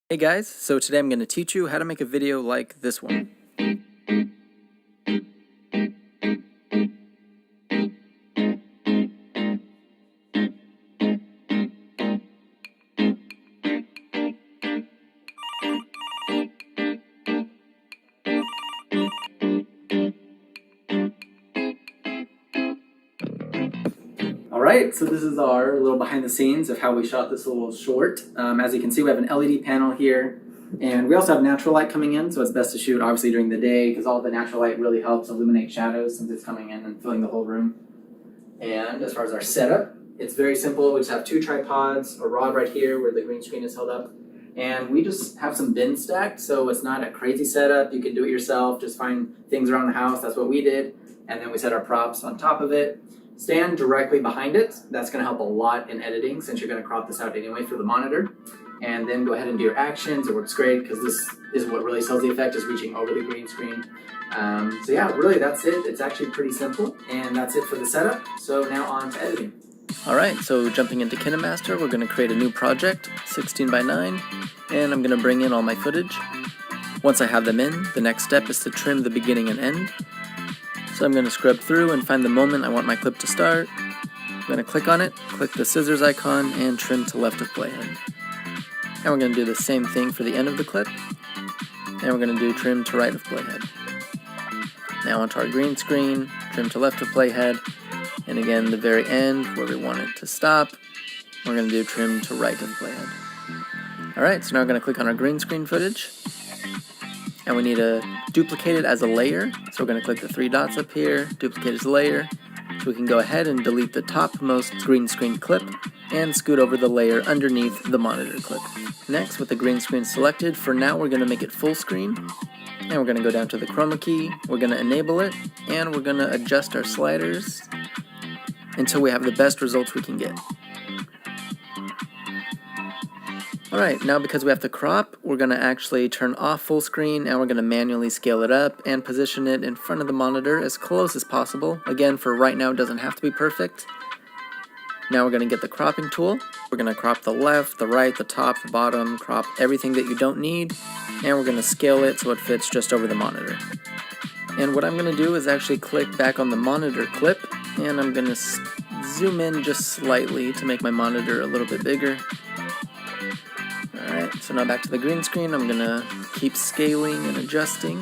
Hey guys, so today I'm going to teach you how to make a video like this one. Alright, so this is our little behind the scenes of how we shot this little short. As you can see, we have an LED panel here, and we also have natural light coming in, so it's best to shoot obviously during the day because all the natural light really helps illuminate shadows since it's coming in and filling the whole room. And as far as our setup, it's very simple. We just have two tripods, a rod right here where the green screen is held up, and we just have some bins stacked, so it's not a crazy setup. You can do it yourself, just find things around the house. That's what we did, and then we set our props on top of it. Stand directly behind it. That's going to help a lot in editing since you're going to crop this out anyway for the monitor. And then go ahead and do your actions. It works great because this is what really sells the effect, is reaching over the green screen. So yeah, really that's it. It's actually pretty simple, and that's it for the setup. So now on to editing. Alright, so jumping into KineMaster, we're going to create a new project, 16:9, and I'm going to bring in all my footage. Once I have them in, the next step is to trim the beginning and end. So I'm going to scrub through and find the moment I want my clip to start. I'm going to click on it, click the scissors icon, and trim to left of playhead. And we're going to do the same thing for the end of the clip. And we're going to do trim to right of playhead. Now onto our green screen, trim to left of playhead. And again, the very end where we want it to stop, we're going to do trim to right of playhead. Alright, so now we're going to click on our green screen footage. And we need to duplicate it as a layer. So we're going to click the three dots up here, duplicate as a layer. So we can go ahead and delete the topmost green screen clip and scoot over the layer underneath the monitor clip. Next, with the green screen selected, for now we're going to make it full screen. And we're going to go down to the chroma key, we're going to enable it, and we're going to adjust our sliders until we have the best results we can get. Alright, now because we have to crop, we're going to actually turn off full screen and we're going to manually scale it up and position it in front of the monitor as close as possible. Again, for right now, it doesn't have to be perfect. Now we're going to get the cropping tool. We're going to crop the left, the right, the top, the bottom, crop everything that you don't need, and we're going to scale it so it fits just over the monitor. And what I'm going to do is actually click back on the monitor clip, and I'm going to zoom in just slightly to make my monitor a little bit bigger. Alright, so now back to the green screen. I'm going to keep scaling and adjusting.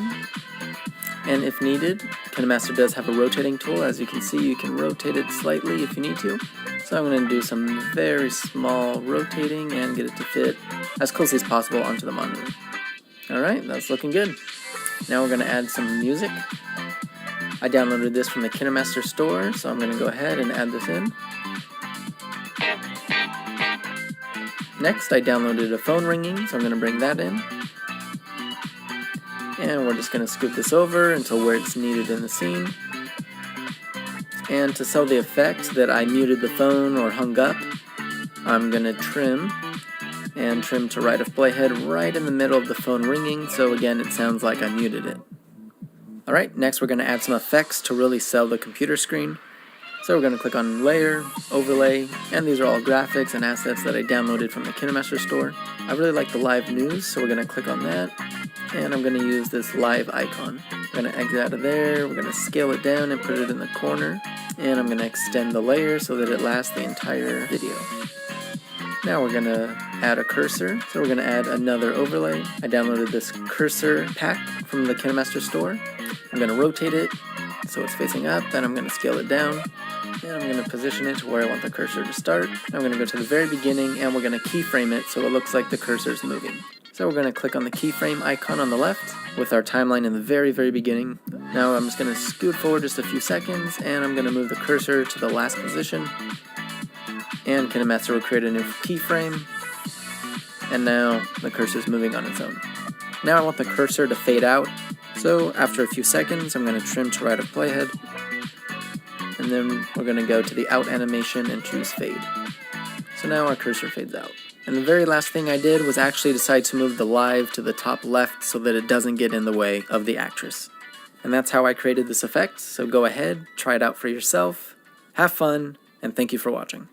And if needed, KineMaster does have a rotating tool. As you can see, you can rotate it slightly if you need to. So I'm going to do some very small rotating and get it to fit as closely as possible onto the monitor. Alright, that's looking good. Now we're going to add some music. I downloaded this from the KineMaster store, so I'm going to go ahead and add this in. Next, I downloaded a phone ringing, so I'm going to bring that in. And we're just going to scoot this over until where it's needed in the scene. And to sell the effect that I muted the phone or hung up, I'm going to trim and trim to right of playhead right in the middle of the phone ringing, so again it sounds like I muted it. Alright, next we're going to add some effects to really sell the computer screen. So we're going to click on Layer, Overlay, and these are all graphics and assets that I downloaded from the KineMaster store. I really like the live news, so we're going to click on that, and I'm going to use this live icon. We're going to exit out of there, we're going to scale it down and put it in the corner, and I'm going to extend the layer so that it lasts the entire video. Now we're going to add a cursor, so we're going to add another overlay. I downloaded this cursor pack from the KineMaster store. I'm going to rotate it so it's facing up, then I'm going to scale it down, and I'm going to position it to where I want the cursor to start. I'm going to go to the very beginning, and we're going to keyframe it so it looks like the cursor is moving. So we're going to click on the keyframe icon on the left with our timeline in the very, very beginning. Now I'm just going to scoot forward just a few seconds, and I'm going to move the cursor to the last position. And KineMaster will create a new keyframe, and now the cursor is moving on its own. Now I want the cursor to fade out, so after a few seconds I'm going to trim to right of playhead, and then we're going to go to the out animation and choose fade. So now our cursor fades out. And the very last thing I did was actually decide to move the live to the top left so that it doesn't get in the way of the actress. And that's how I created this effect, so go ahead, try it out for yourself, have fun, and thank you for watching.